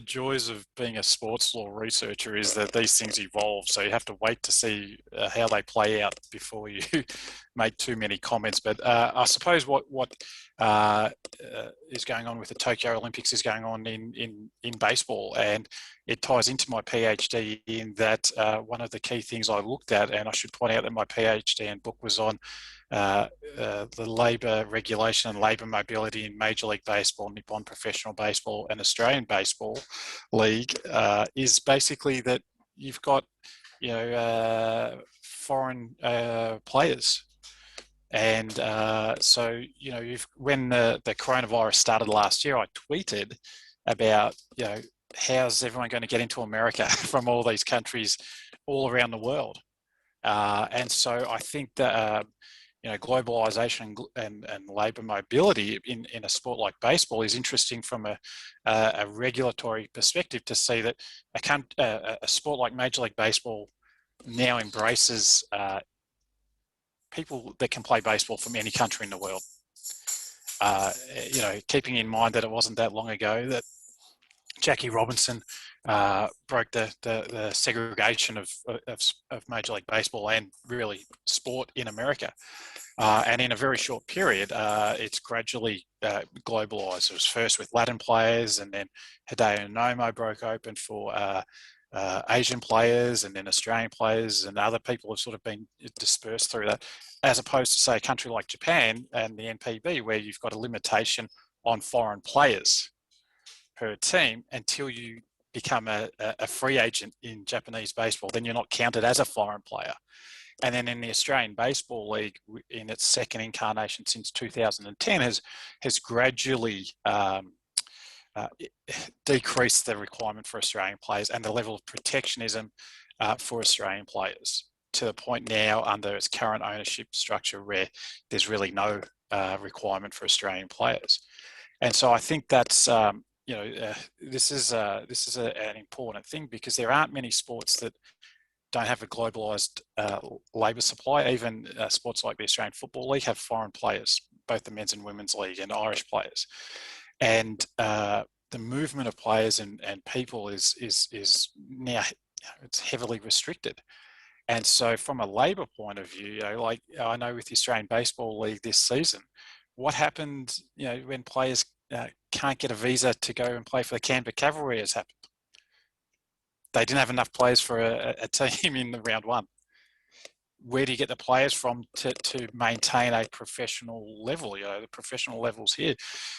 the joys of being a sports law researcher is that these things evolve. So you have to wait to see how they play out before you make too many comments. But I suppose what is going on with the Tokyo Olympics is going on in baseball, and it ties into my PhD in that one of the key things I looked at, and I should point out that my PhD and book was on the labour regulation and labour mobility in Major League Baseball, Nippon Professional Baseball and Australian Baseball League, is basically that you've got, foreign players. And so, when the coronavirus started last year, I tweeted about, how's everyone going to get into America from all these countries all around the world? And so I think that, globalization and labour mobility in a sport like baseball is interesting from a regulatory perspective, to see that a sport like Major League Baseball now embraces people that can play baseball from any country in the world. Keeping in mind that it wasn't that long ago that Jackie Robinson broke the segregation of Major League Baseball and really sport in America. And in a very short period, it's gradually globalised. It was first with Latin players, and then Hideo Nomo broke open for Asian players, and then Australian players, and other people have sort of been dispersed through that, as opposed to, say, a country like Japan and the NPB, where you've got a limitation on foreign players per team until you become a free agent in Japanese baseball. Then you're not counted as a foreign player. And then in the Australian Baseball League, in its second incarnation since 2010, has gradually decreased the requirement for Australian players and the level of protectionism for Australian players, to the point now under its current ownership structure where there's really no requirement for Australian players. And so I think that's this is an important thing, because there aren't many sports that don't have a globalised labour supply. Even sports like the Australian Football League have foreign players, both the men's and women's league, and Irish players. And the movement of players and people is now, it's heavily restricted. And so from a labour point of view, like I know with the Australian Baseball League this season, what happened, when players can't get a visa to go and play for the Canberra Cavalry has happened. They didn't have enough players for a team in the round one. Where do you get the players from to maintain a professional level? The professional levels here.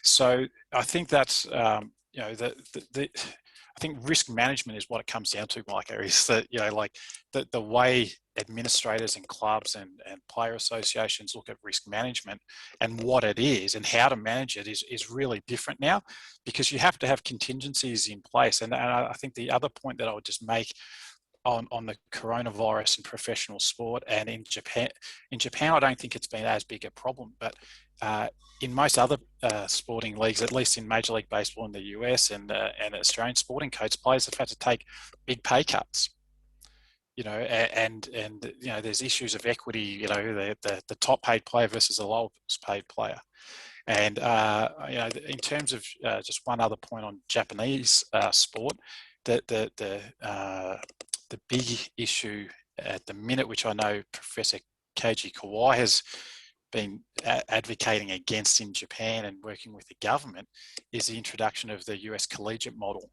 So I think that's I think risk management is what it comes down to, Micah, is that, like the way administrators and clubs and player associations look at risk management and what it is and how to manage it is really different now, because you have to have contingencies in place. And I think the other point that I would just make on the coronavirus and professional sport, and in Japan, I don't think it's been as big a problem, but in most other sporting leagues, at least in Major League Baseball in the US and Australian sporting codes, players have had to take big pay cuts. And there's issues of equity. The top paid player versus the lowest paid player. And in terms of just one other point on Japanese sport, the big issue at the minute, which I know Professor Keiji Kawai has been advocating against in Japan and working with the government, is the introduction of the US collegiate model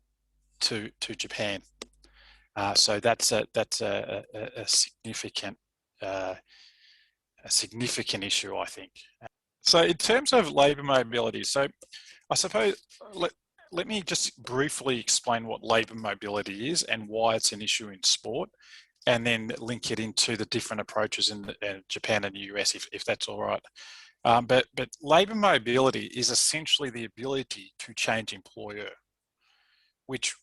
to Japan. So that's a significant issue, I think. So in terms of labour mobility, so I suppose let me just briefly explain what labour mobility is and why it's an issue in sport, and then link it into the different approaches in Japan and the US, if that's all right. But labour mobility is essentially the ability to change employer, which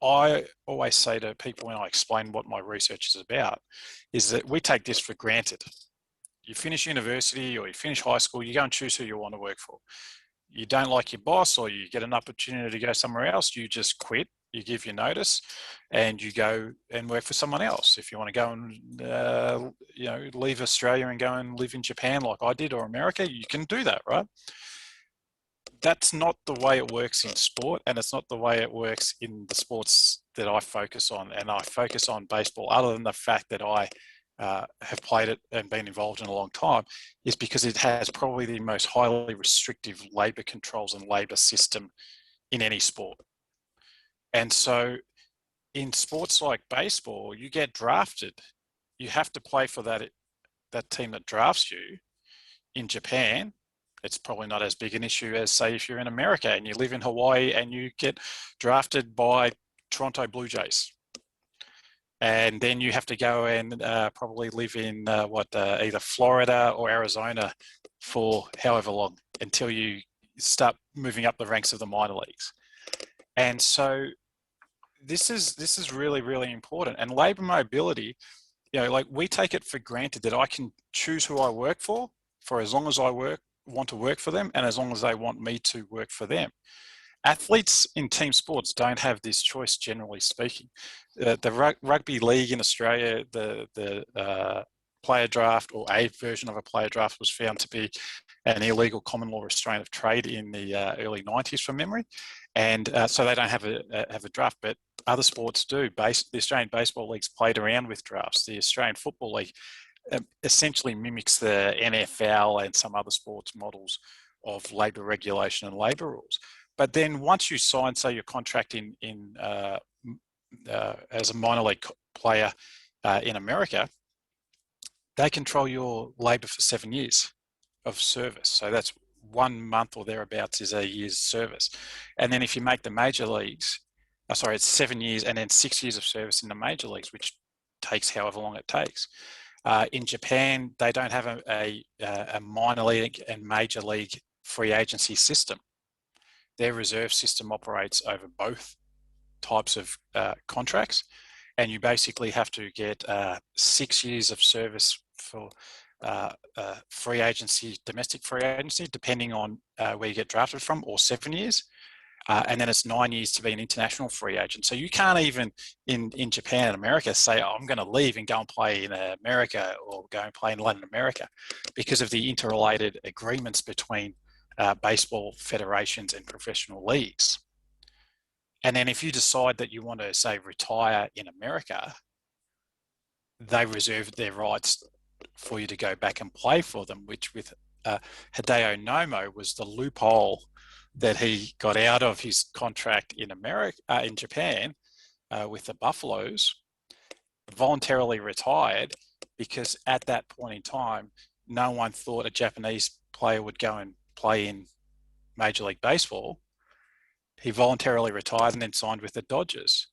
I always say to people when I explain what my research is about, is that we take this for granted. You finish university or you finish high school, you go and choose who you want to work for. You don't like your boss, or you get an opportunity to go somewhere else, you just quit, you give your notice, and you go and work for someone else. If you want to go and leave Australia and go and live in Japan like I did, or America, you can do that, right? that's not the way it works in sport, and it's not the way it works in the sports that I focus on. And I focus on baseball, other than the fact that I have played it and been involved in a long time, is because it has probably the most highly restrictive labour controls and labour system in any sport. And so in sports like baseball, you get drafted. You have to play for that team that drafts you. In Japan, it's probably not as big an issue as, say, if you're in America and you live in Hawaii and you get drafted by Toronto Blue Jays. And then you have to go and probably live in either Florida or Arizona for however long until you start moving up the ranks of the minor leagues. And so this is really, really important. And labour mobility, like we take it for granted that I can choose who I work for as long as I want to work for them and as long as they want me to work for them. Athletes in team sports don't have this choice, generally speaking. The rugby league in Australia, the player draft, or a version of a player draft, was found to be an illegal common law restraint of trade in the early 90s from memory. And so they don't have a draft, but other sports do. The Australian Baseball League's played around with drafts. The Australian Football League essentially mimics the NFL and some other sports models of labour regulation and labour rules. But then once you sign, say, your contract as a minor league player in America, they control your labour for 7 years of service. So that's 1 month or thereabouts is a year's service. And then if you make the major leagues, it's 7 years and then 6 years of service in the major leagues, which takes however long it takes. In Japan, they don't have a minor league and major league free agency system. Their reserve system operates over both types of contracts, and you basically have to get 6 years of service for free agency, domestic free agency, depending on where you get drafted from, or 7 years. And then it's 9 years to be an international free agent. So you can't even in Japan and America say, I'm going to leave and go and play in America or go and play in Latin America, because of the interrelated agreements between baseball federations and professional leagues. And then if you decide that you want to, say, retire in America, they reserve their rights for you to go back and play for them, which with Hideo Nomo was the loophole that he got out of his contract in Japan with the Buffaloes, voluntarily retired, because at that point in time, no one thought a Japanese player would go and play in Major League Baseball. He voluntarily retired and then signed with the Dodgers,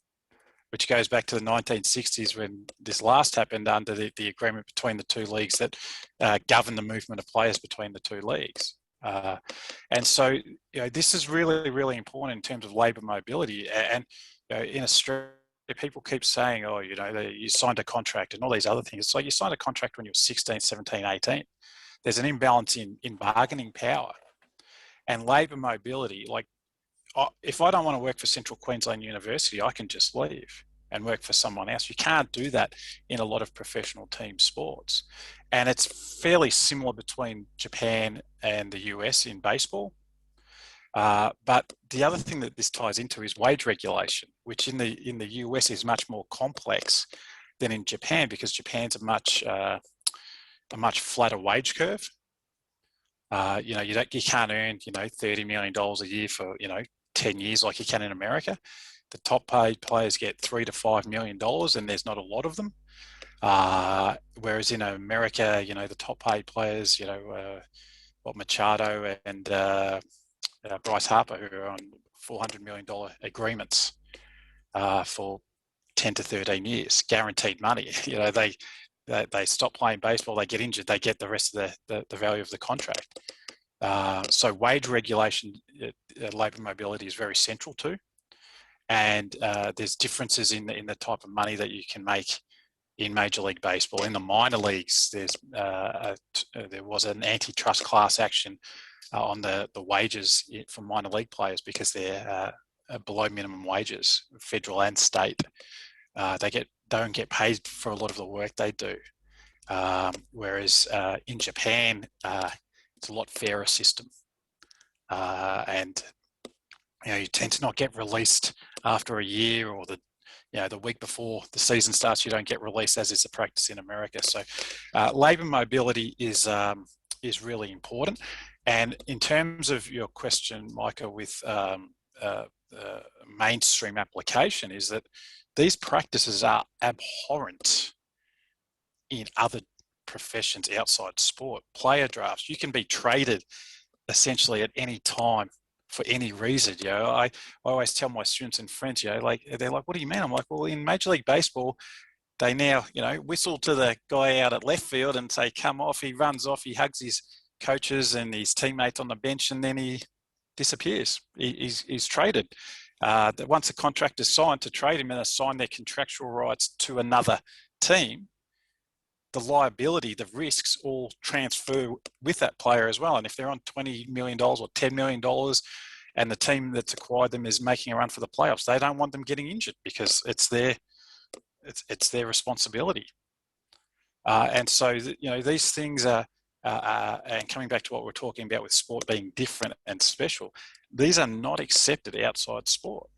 which goes back to the 1960s when this last happened under the agreement between the two leagues that govern the movement of players between the two leagues. And so, this is really, really important in terms of labour mobility. And in Australia, people keep saying, you signed a contract and all these other things. It's like you signed a contract when you were 16, 17, 18. There's an imbalance in bargaining power. And labour mobility, like, if I don't want to work for Central Queensland University, I can just leave and work for someone else. You can't do that in a lot of professional team sports. And it's fairly similar between Japan and the US in baseball. But the other thing that this ties into is wage regulation, which in the US is much more complex than in Japan, because Japan's a much flatter wage curve. You can't earn $30 million a year for 10 years like you can in America. The top paid players get $3 to $5 million, and there's not a lot of them. Whereas in America, the top paid players, Machado and Bryce Harper, who are on $400 million agreements for 10 to 13 years, guaranteed money. They stop playing baseball, they get injured, they get the rest of the value of the contract. So wage regulation, labour mobility is very central to, and there's differences in the type of money that you can make in Major League Baseball. In the minor leagues, there was an antitrust class action on the wages for minor league players, because they're below minimum wages, federal and state. They don't get paid for a lot of the work they do. Whereas in Japan, it's a lot fairer system. and you tend to not get released after a year, or the week before the season starts, you don't get released, as is the practice in America. So labour mobility is really important. And in terms of your question, Micah, with mainstream application, is that these practices are abhorrent in other professions outside sport. Player drafts, you can be traded essentially at any time for any reason. I always tell my students and friends, they're like, what do you mean? I'm like, well, in Major League Baseball, they now, whistle to the guy out at left field and say, come off. He runs off, he hugs his coaches and his teammates on the bench, and then he disappears. He's traded. Once a contract is signed, to trade him and assign their contractual rights to another team, the liability, the risks all transfer with that player as well. And if they're on $20 million or $10 million and the team that's acquired them is making a run for the playoffs, they don't want them getting injured because it's their responsibility. And so, these things are, and coming back to what we're talking about with sport being different and special, these are not accepted outside sport.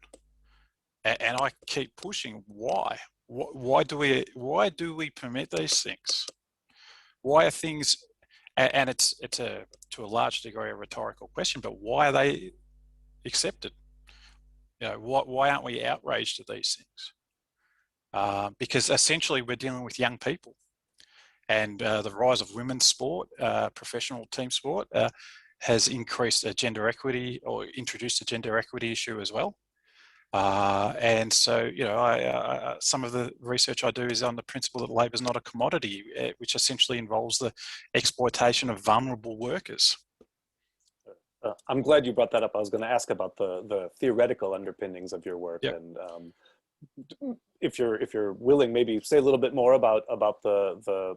And I keep pushing, why? Why do we permit these things? Why are things, and it's to a large degree a rhetorical question, but why are they accepted? Why aren't we outraged at these things? Because essentially we're dealing with young people, and the rise of women's sport, professional team sport, has increased gender equity, or introduced a gender equity issue as well. And so, some of the research I do is on the principle that labour is not a commodity, which essentially involves the exploitation of vulnerable workers. I'm glad you brought that up. I was going to ask about the theoretical underpinnings of your work, yep. And if you're willing, maybe say a little bit more about the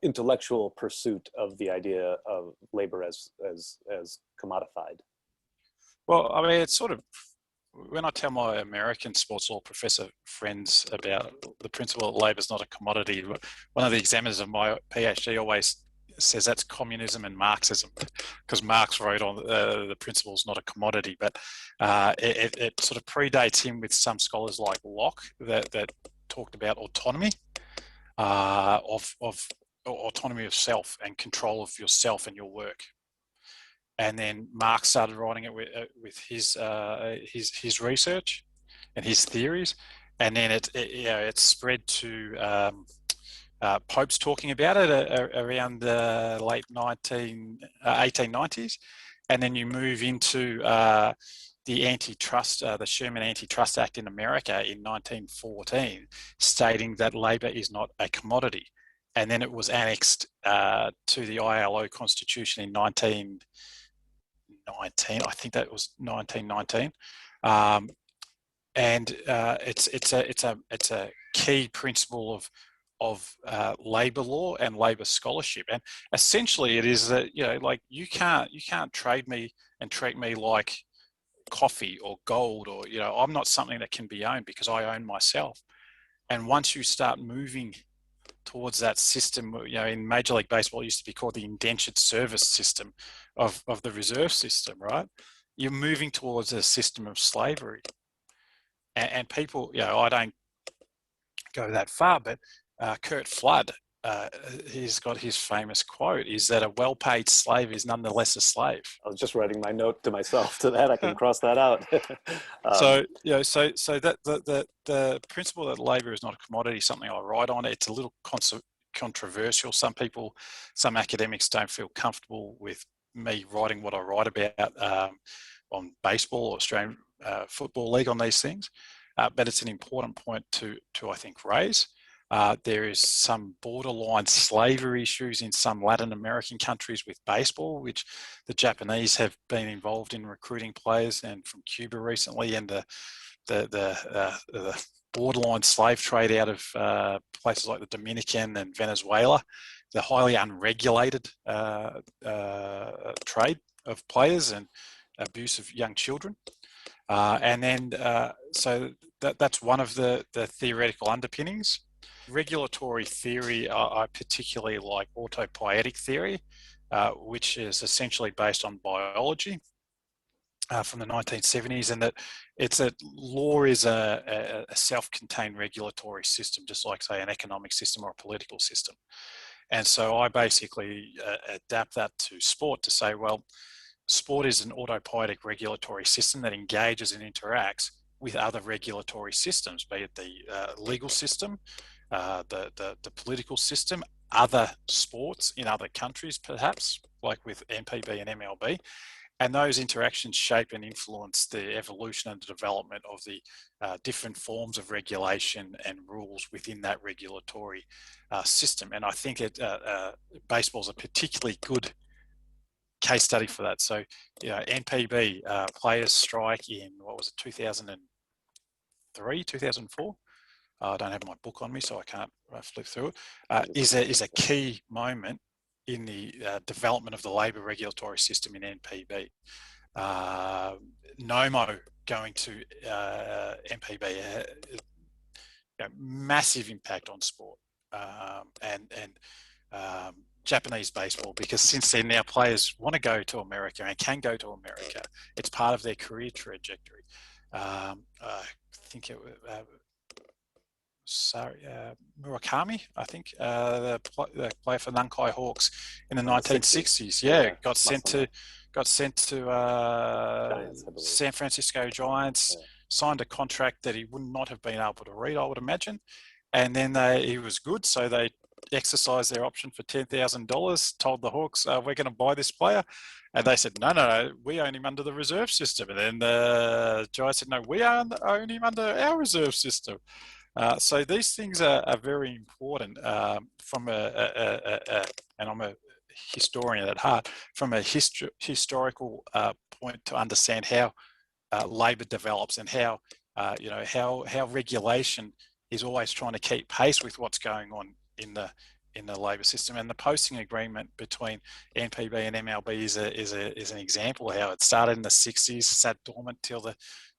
intellectual pursuit of the idea of labour as commodified. Well, I mean, it's sort of, when I tell my American sports law professor friends about the principle that labour is not a commodity, one of the examiners of my PhD always says that's communism and Marxism, because Marx wrote on the principle is not a commodity, but it sort of predates him, with some scholars like Locke that talked about autonomy of autonomy of self and control of yourself and your work. And then Marx started writing it with his research and his theories, and then it spread to popes talking about it around the late 1890s, and then you move into the antitrust, the Sherman Antitrust Act in America in 1914, stating that labour is not a commodity, and then it was annexed to the ILO Constitution in 1919. I think that was 1919, and it's a key principle of labour law and labour scholarship. And essentially, it is that you can't trade me and treat me like coffee or gold, or I'm not something that can be owned, because I own myself. And once you start moving towards that system, in Major League Baseball, it used to be called the indentured service system of the reserve system, right? You're moving towards a system of slavery. And people, I don't go that far, but Kurt Flood, he's got his famous quote, is that a well-paid slave is nonetheless a slave. I was just writing my note to myself to that. I can cross that out. So that the principle that labour is not a commodity, something I write on. It's a little controversial. Some academics don't feel comfortable with me writing what I write about on baseball or Australian Football League on these things, but it's an important point to I think raise. There is some borderline slavery issues in some Latin American countries with baseball, which the Japanese have been involved in recruiting players, and from Cuba recently, and the borderline slave trade out of places like the Dominican and Venezuela, the highly unregulated trade of players and abuse of young children. And then, so that's one of the theoretical underpinnings. Regulatory theory, I particularly like autopoietic theory, which is essentially based on biology from the 1970s, and that law is a self-contained regulatory system, just like, say, an economic system or a political system. And so I basically adapt that to sport to say, well, sport is an autopoietic regulatory system that engages and interacts with other regulatory systems, be it the legal system, the political system, other sports in other countries, perhaps, like with NPB and MLB. And those interactions shape and influence the evolution and the development of the different forms of regulation and rules within that regulatory system. And I think baseball is a particularly good case study for that. So, NPB players strike in, what was it, 2003, 2004? I don't have my book on me, so I can't flip through it. Is a key moment in the development of the labour regulatory system in NPB. NOMO going to NPB, massive impact on sport, and Japanese baseball, because since then now players want to go to America and can go to America. It's part of their career trajectory. I think it was Murakami, I think, the player for Nankai Hawks in the 1960s. Yeah, got sent to Giants, San Francisco Giants, signed a contract that he would not have been able to read, I would imagine. And then he was good, so they exercised their option for $10,000, told the Hawks, we're going to buy this player. And they said, no, we own him under the reserve system. And then the Giants said, no, we own him under our reserve system. So these things are very important from and I'm a historian at heart, from a historical point to understand how labour develops and how regulation is always trying to keep pace with what's going on in the labour system. And the posting agreement between NPB and MLB is an example of how it started in the 60s, sat dormant till the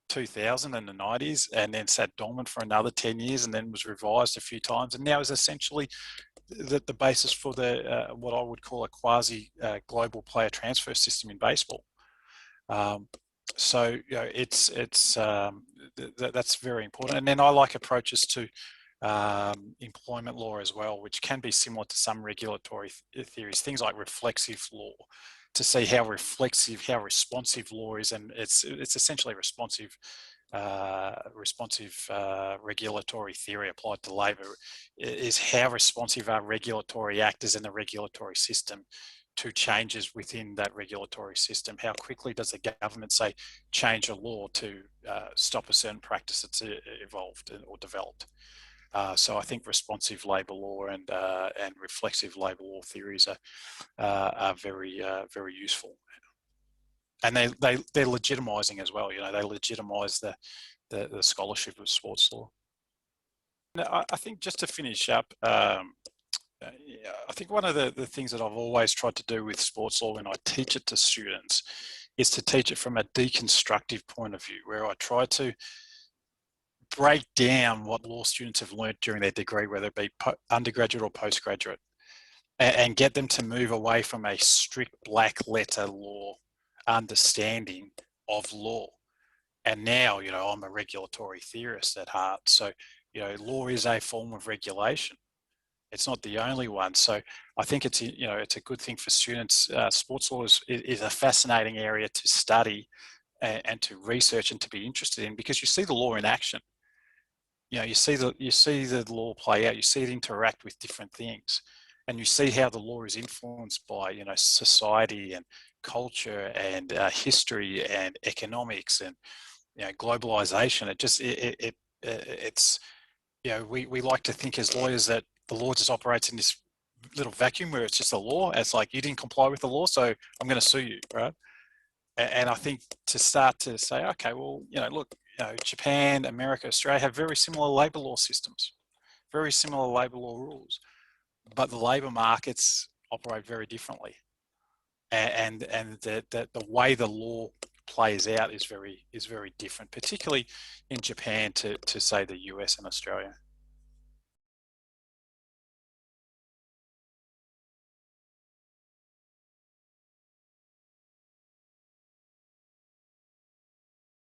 2000 and the 90s, and then sat dormant for another 10 years, and then was revised a few times, and now is essentially the basis for the what I would call a quasi global player transfer system in baseball. So that's very important. And then I like approaches to employment law as well, which can be similar to some regulatory theories, things like reflexive law, to see how responsive law is, and it's essentially responsive regulatory theory applied to labour, is how responsive are regulatory actors in the regulatory system to changes within that regulatory system. How quickly does the government, say, change a law to stop a certain practice that's evolved or developed? So I think responsive labour law and reflexive labour law theories are very very useful, and they're legitimising as well. They legitimise the scholarship of sports law. Now, I think, just to finish up, I think one of the things that I've always tried to do with sports law when I teach it to students is to teach it from a deconstructive point of view, where I try to break down what law students have learned during their degree, whether it be undergraduate or postgraduate, and get them to move away from a strict black letter law understanding of law. And now, I'm a regulatory theorist at heart. So, law is a form of regulation. It's not the only one. So I think it's a good thing for students. Sports law is a fascinating area to study and to research and to be interested in, because you see the law in action. You see the law play out. You see it interact with different things, and you see how the law is influenced by society and culture and history and economics and globalization. It's we like to think as lawyers that the law just operates in this little vacuum where it's just a law. It's like, you didn't comply with the law, so I'm going to sue you, right? And I think to start to say, okay, well, look, Japan, America, Australia have very similar labour law systems, very similar labour law rules, but the labour markets operate very differently, and the way the law plays out is very different, particularly in Japan to say the US and Australia.